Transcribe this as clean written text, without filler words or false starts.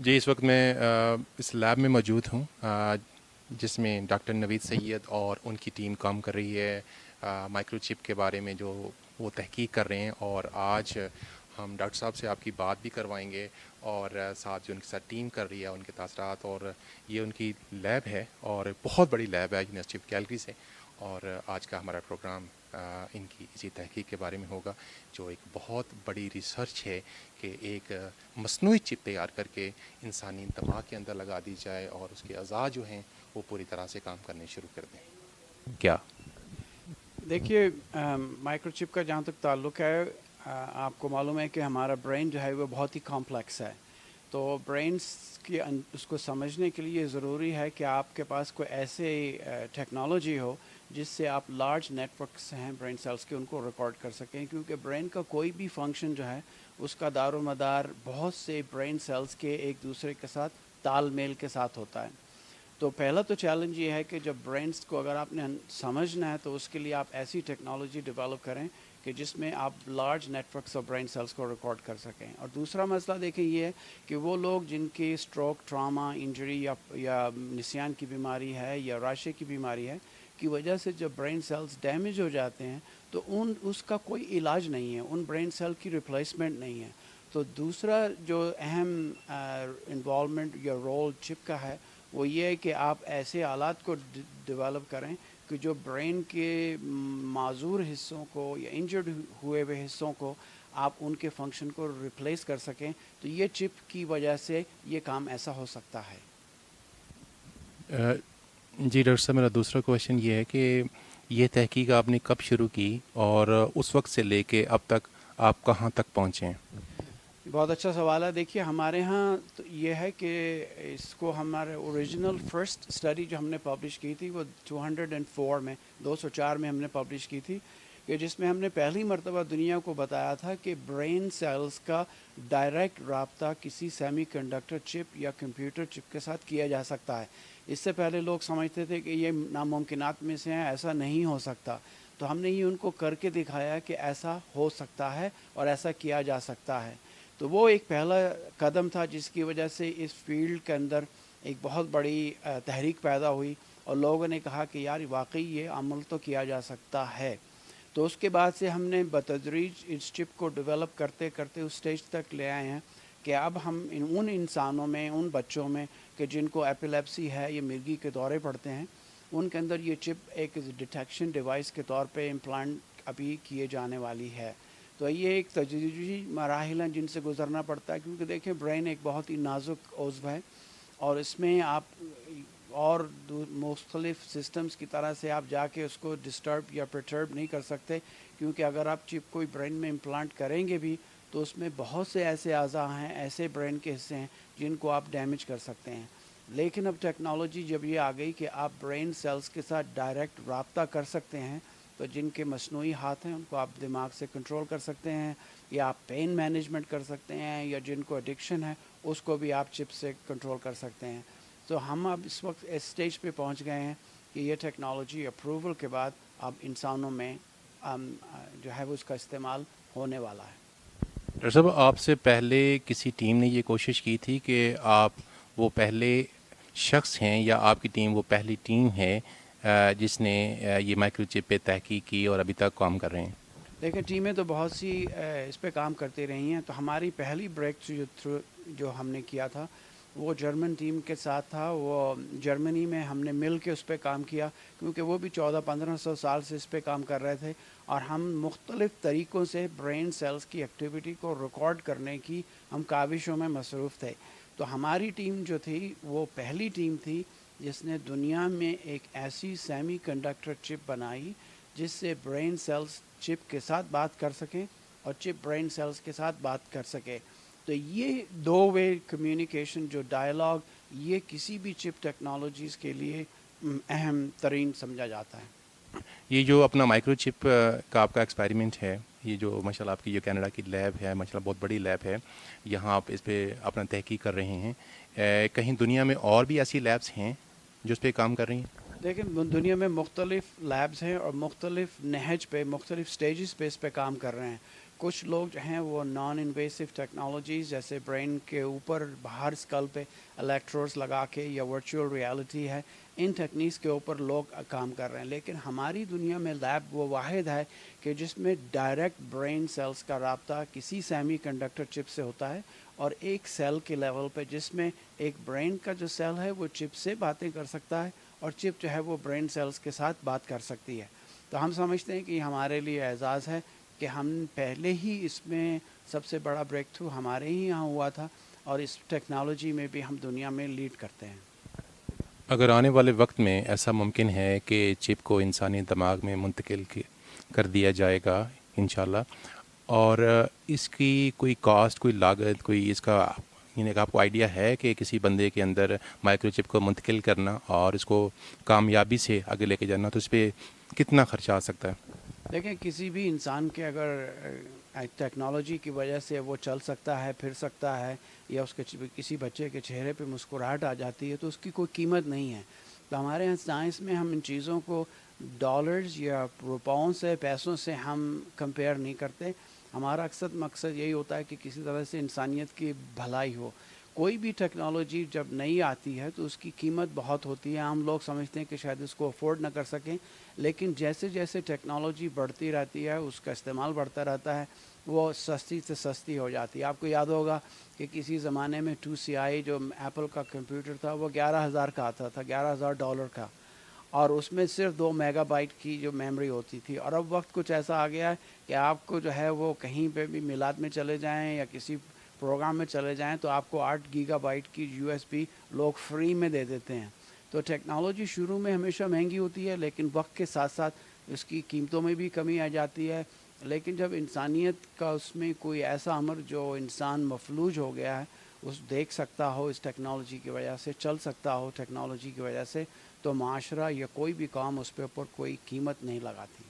جی اس وقت میں اس لیب میں موجود ہوں جس میں ڈاکٹر نوید سید اور ان کی ٹیم کام کر رہی ہے مائکرو چپ کے بارے میں جو وہ تحقیق کر رہے ہیں، اور آج ہم ڈاکٹر صاحب سے آپ کی بات بھی کروائیں گے، اور ساتھ جو ان کے ساتھ ٹیم کر رہی ہے ان کے تاثرات، اور یہ ان کی لیب ہے اور بہت بڑی لیب ہے یونیورسٹی آف کیلگری سے، اور آج کا ہمارا پروگرام ان کی اسی تحقیق کے بارے میں ہوگا جو ایک بہت بڑی ریسرچ ہے کہ ایک مصنوعی چپ تیار کر کے انسانی دماغ کے اندر لگا دی جائے اور اس کے اعضاء جو ہیں وہ پوری طرح سے کام کرنے شروع کر دیں. کیا دیکھیے مائکرو چپ کا جہاں تک تعلق ہے آپ کو معلوم ہے کہ ہمارا برین جو ہے وہ بہت ہی کمپلیکس ہے. تو برینس کی اس کو سمجھنے کے لیے ضروری ہے کہ آپ کے پاس کوئی ایسے ٹیکنالوجی ہو جس سے آپ لارج نیٹ ورکس ہیں برین سیلس کے ان کو ریکارڈ کر سکیں، کیونکہ برین کا کوئی بھی فنکشن جو ہے اس کا دار و مدار بہت سے برین سیلس کے ایک دوسرے کے ساتھ تال میل کے ساتھ ہوتا ہے. تو پہلا تو چیلنج یہ ہے کہ جب برینس کو اگر آپ نے سمجھنا ہے تو اس کے لیے آپ ایسی ٹیکنالوجی ڈیولپ کریں کہ جس میں آپ large networks of brain cells کو ریکارڈ کر سکیں. اور دوسرا مسئلہ دیکھیں یہ ہے کہ وہ لوگ جن کی اسٹروک، ٹراما، انجری یا نسیان کی بیماری ہے یا راشے کی بیماری ہے کی وجہ سے جب برین سیلز ڈیمیج ہو جاتے ہیں تو اس کا کوئی علاج نہیں ہے، ان برین سیل کی ریپلیسمنٹ نہیں ہے. تو دوسرا جو اہم انوالومنٹ یا رول چپ کا ہے وہ یہ ہے کہ آپ ایسے آلات کو ڈیولپ کریں کہ جو برین کے معذور حصوں کو یا انجرڈ ہوئے ہوئے حصوں کو آپ ان کے فنکشن کو ریپلیس کر سکیں. تو یہ چپ کی وجہ سے یہ کام ایسا ہو سکتا ہے. جی ڈاکٹر صاحب، میرا دوسرا کویشچن یہ ہے کہ یہ تحقیق آپ نے کب شروع کی اور اس وقت سے لے کے اب تک آپ کہاں تک پہنچے ہیں؟ بہت اچھا سوال ہے. دیکھیے ہمارے ہاں تو یہ ہے کہ اس کو ہمارے اوریجنل فرسٹ اسٹڈی جو ہم نے پبلش کی تھی وہ 204 میں 204 میں ہم نے پبلش کی تھی، کہ جس میں ہم نے پہلی مرتبہ دنیا کو بتایا تھا کہ برین سیلز کا ڈائریکٹ رابطہ کسی سیمی کنڈکٹر چپ یا کمپیوٹر چپ کے ساتھ کیا جا سکتا ہے. اس سے پہلے لوگ سمجھتے تھے کہ یہ ناممکنات میں سے ہیں، ایسا نہیں ہو سکتا. تو ہم نے یہ ان کو کر کے دکھایا کہ ایسا ہو سکتا ہے اور ایسا کیا جا سکتا ہے. تو وہ ایک پہلا قدم تھا جس کی وجہ سے اس فیلڈ کے اندر ایک بہت بڑی تحریک پیدا ہوئی اور لوگوں نے کہا کہ یار واقعی یہ عمل تو کیا جا سکتا ہے. تو اس کے بعد سے ہم نے بتدریج اس چپ کو ڈیولپ کرتے کرتے اس سٹیج تک لے آئے ہیں کہ اب ہم ان انسانوں میں، ان بچوں میں کہ جن کو ایپیلیپسی ہے یا مرگی کے دورے پڑتے ہیں، ان کے اندر یہ چپ ایک ڈیٹیکشن ڈیوائس کے طور پہ امپلانٹ ابھی کیے جانے والی ہے. تو یہ ایک تجریجی مراحل ہیں جن سے گزرنا پڑتا ہے، کیونکہ دیکھیں برین ایک بہت ہی نازک عضو ہے اور اس میں آپ اور مختلف سسٹمز کی طرح سے آپ جا کے اس کو ڈسٹرب یا پرٹرب نہیں کر سکتے، کیونکہ اگر آپ چپ کوئی برین میں امپلانٹ کریں گے بھی تو اس میں بہت سے ایسے اعضاء ہیں، ایسے برین کے حصے ہیں جن کو آپ ڈیمیج کر سکتے ہیں. لیکن اب ٹیکنالوجی جب یہ آ گئی کہ آپ برین سیلز کے ساتھ ڈائریکٹ رابطہ کر سکتے ہیں، تو جن کے مصنوعی ہاتھ ہیں ان کو آپ دماغ سے کنٹرول کر سکتے ہیں، یا آپ پین مینجمنٹ کر سکتے ہیں، یا جن کو ایڈکشن ہے اس کو بھی آپ چپ سے کنٹرول کر سکتے ہیں. تو ہم اب اس وقت اس سٹیج پہ پہنچ گئے ہیں کہ یہ ٹیکنالوجی اپروول کے بعد اب انسانوں میں جو ہے وہ اس کا استعمال ہونے والا ہے. ڈاکٹر صاحب، آپ سے پہلے کسی ٹیم نے یہ کوشش کی تھی کہ آپ وہ پہلے شخص ہیں یا آپ کی ٹیم وہ پہلی ٹیم ہے جس نے یہ مائکرو چپ پہ تحقیق کی اور ابھی تک کام کر رہے ہیں؟ دیکھیں ٹیمیں تو بہت سی اس پہ کام کرتی رہی ہیں. تو ہماری پہلی بریک تھرو جو ہم نے کیا تھا وہ جرمن ٹیم کے ساتھ تھا. وہ جرمنی میں ہم نے مل کے اس پہ کام کیا، کیونکہ وہ بھی 1400-1500 سال سے اس پہ کام کر رہے تھے، اور ہم مختلف طریقوں سے برین سیلز کی ایکٹیویٹی کو ریکارڈ کرنے کی ہم کاوشوں میں مصروف تھے. تو ہماری ٹیم جو تھی وہ پہلی ٹیم تھی جس نے دنیا میں ایک ایسی سیمی کنڈکٹر چپ بنائی جس سے برین سیلز چپ کے ساتھ بات کر سکیں اور چپ برین سیلز کے ساتھ بات کر سکے. تو یہ دو وے کمیونیکیشن جو ڈائلاگ، یہ کسی بھی چپ ٹیکنالوجیز کے لیے اہم ترین سمجھا جاتا ہے. یہ جو اپنا مائکرو چپ کا آپ کا ایکسپیریمنٹ ہے، یہ جو ماشاء اللہ آپ کی جو کینیڈا کی لیب ہے، ماشاء اللہ بہت بڑی لیب ہے، یہاں آپ اس پہ اپنا تحقیق کر رہے ہیں، کہیں دنیا میں اور بھی ایسی لیبس ہیں جو اس پہ کام کر رہی ہیں؟ دیکھیں دنیا میں مختلف لیبز ہیں اور مختلف نہج پہ، مختلف سٹیجز پہ اس پہ کام کر رہے ہیں. کچھ لوگ جو ہیں وہ نان انویسو ٹیکنالوجیز جیسے برین کے اوپر باہر اسکل پہ الیکٹروڈس لگا کے یا ورچوئل ریالٹی ہے، ان ٹیکنیکس کے اوپر لوگ کام کر رہے ہیں. لیکن ہماری دنیا میں لیب وہ واحد ہے کہ جس میں ڈائریکٹ برین سیلز کا رابطہ کسی سیمی کنڈکٹر چپ سے ہوتا ہے، اور ایک سیل کے لیول پہ جس میں ایک برین کا جو سیل ہے وہ چپ سے باتیں کر سکتا ہے اور چپ جو ہے وہ برین سیلز کے ساتھ بات کر سکتی ہے. تو ہم سمجھتے ہیں کہ یہ ہمارے لیے اعزاز ہے کہ ہم پہلے ہی اس میں سب سے بڑا بریک تھرو ہمارے ہی یہاں ہوا تھا، اور اس ٹیکنالوجی میں بھی ہم دنیا میں لیڈ کرتے ہیں. اگر آنے والے وقت میں ایسا ممکن ہے کہ چپ کو انسانی دماغ میں منتقل کر دیا جائے گا انشاءاللہ، اور اس کی کوئی کاسٹ، کوئی لاگت، کوئی اس کا یعنی کہ آپ کو آئیڈیا ہے کہ کسی بندے کے اندر مائکرو چپ کو منتقل کرنا اور اس کو کامیابی سے آگے لے کے جانا، تو اس پہ کتنا خرچہ آ سکتا ہے؟ دیکھیں، کسی بھی انسان کے اگر ٹیکنالوجی کی وجہ سے وہ چل سکتا ہے، پھر سکتا ہے، یا اس کے کسی بچے کے چہرے پہ مسکراہٹ آ جاتی ہے، تو اس کی کوئی قیمت نہیں ہے. تو ہمارے یہاں سائنس میں ہم ان چیزوں کو ڈالرز یا روپاؤں سے، پیسوں سے ہم کمپیئر نہیں کرتے. ہمارا اکثر مقصد یہی ہوتا ہے کہ کسی طرح سے انسانیت کی بھلائی ہو. کوئی بھی ٹیکنالوجی جب نئی آتی ہے تو اس کی قیمت بہت ہوتی ہے. ہم لوگ سمجھتے ہیں کہ شاید اس کو افورڈ نہ کر سکیں، لیکن جیسے جیسے ٹیکنالوجی بڑھتی رہتی ہے، اس کا استعمال بڑھتا رہتا ہے، وہ سستی سے سستی ہو جاتی ہے. آپ کو یاد ہوگا کہ کسی زمانے میں 2CI جو ایپل کا کمپیوٹر تھا وہ $11,000 کا آتا تھا، $11,000 کا، اور اس میں صرف 2 میگا بائٹ کی جو میموری ہوتی تھی. اور اب وقت کچھ ایسا آ گیا ہے کہ آپ کو جو ہے وہ کہیں پہ بھی میلاد میں چلے جائیں یا کسی پروگرام میں چلے جائیں تو آپ کو 8 گیگا بائٹ کی USB لوگ فری میں دے دیتے ہیں. تو ٹیکنالوجی شروع میں ہمیشہ مہنگی ہوتی ہے، لیکن وقت کے ساتھ ساتھ اس کی قیمتوں میں بھی کمی آ جاتی ہے. لیکن جب انسانیت کا اس میں کوئی ایسا امر جو انسان مفلوج ہو گیا ہے اس دیکھ سکتا ہو، اس ٹیکنالوجی کی وجہ سے چل سکتا ہو ٹیکنالوجی کی وجہ سے، تو معاشرہ یا کوئی بھی کام اس پہ اوپر کوئی قیمت نہیں لگاتی.